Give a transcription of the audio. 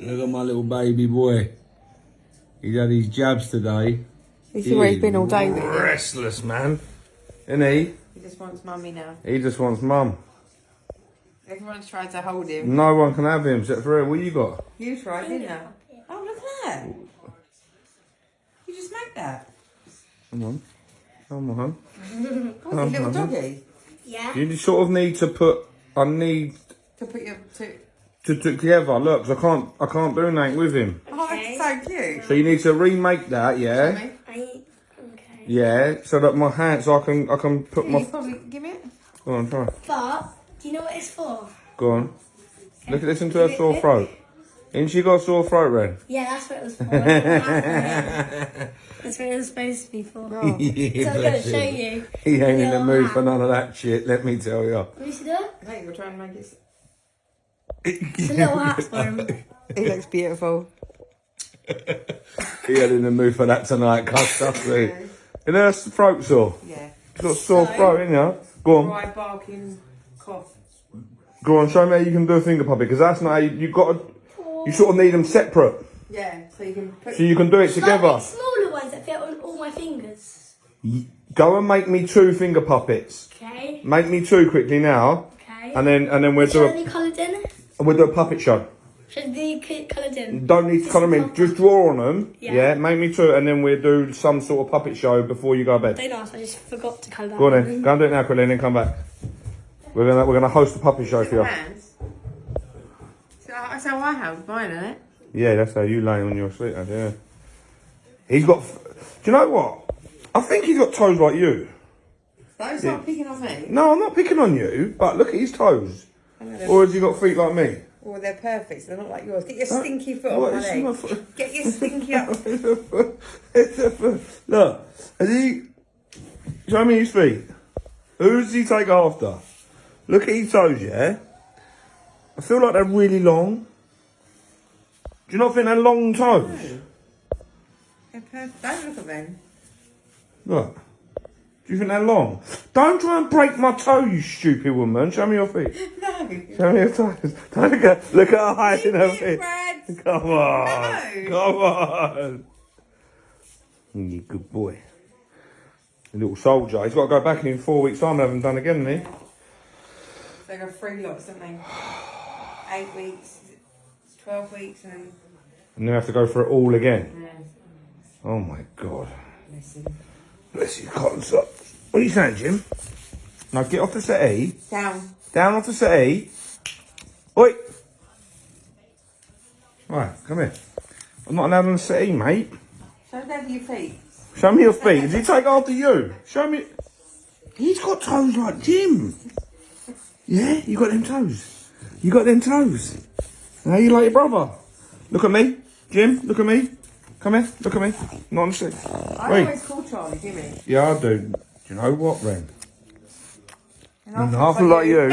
Look at my little baby boy. He's had his jabs today. This is where he's been all day. Restless, man. Isn't he? He just wants mummy now. He just wants mum. Everyone's tried to hold him. No one can have him except for him. What you got? You tried, didn't you? Oh, look at that. You just made that. Come on. Come on. Oh, a little doggy. Yeah. You sort of need to put... I need... To put your... To together, look, 'cause I can't do nothing with him. Oh, that's so cute. So you need to remake that, yeah? Okay. Yeah, so that my hands, so I can put Yeah, my... you probably give me it. Go on, try. But, do you know what it's for? Go on. Look, listen to her sore throat. Ain't she got a sore throat, Ren? Yeah, that's what it was for. That's what it was supposed to be for. Oh. So I'm going to show you. He ain't in the Yeah. mood for none of that shit, let me tell you. Let me see that. I think we're trying to make it... It's a little hat for him. He looks beautiful. He ain't in the mood for that tonight, cuz, trust me. You know, her throat sore. Yeah. She's got a sore throat, ain't you? Go on. Dry barking cough. Go on, show me how you can do a finger puppet, because that's not how you've got to... You sort of need them separate. Yeah, so you can put... So you can do it together. Like smaller ones that fit on all my fingers. Go and make me 2 finger puppets. Okay. Make me 2 quickly now. Okay. And then we'll Should I do be coloured in? a puppet show. Should I be coloured in? Don't need to colour them in. Just draw on them. Yeah. Yeah. Make me 2, and then we'll do some sort of puppet show before you go to bed. Don't ask, I just forgot to colour that. Go on then. Go and do it now, Quillen, and come back. We're gonna host a puppet show for you. Hands. So that's how I have mine, isn't it? Yeah, that's how you lay on your sleep. Yeah. He's got. Do you know what? I think he's got toes like you. Those aren't picking on me. No, I'm not picking on you, but look at his toes. Or has he got feet like me? Well, they're perfect, so they're not like yours. Get your stinky foot What, on my it's leg. my foot. Get your stinky up. Look, has he... Show me his feet. Who does he take after? Look at his toes, yeah? I feel like they're really long. Do you not think they're long toes? No. They're perfect. Don't look at them. Look. Do you think they're long? Don't try and break my toe, you stupid woman. Show me your feet. No. Show me your toes. Don't look at her hiding her feet. Brad. Come on. No. Come on. You good boy. A little soldier. He's got to go back in 4 weeks' time and have them done again, hasn't he? They go 3 lots, don't they? 8 weeks, 12 weeks, and And then have to go for it all again. yeah. Oh my God. Listen. Bless you, cotton socks. What are you saying, Jim? Now get off the settee. Down. Down off the settee. Oi! Right, come here. I'm not allowed on the settee, mate. Show Daddy your feet. Show me your feet. Does he take after you? Show me. He's got toes like Jim. Yeah, you got them toes. You got them toes. How you like your brother? Look at me. Jim, look at me. Come here, look at me. Not on the seat. I Wait. always call Charlie Jimmy. Yeah, I do. Do you know what, Ren? And Half like you.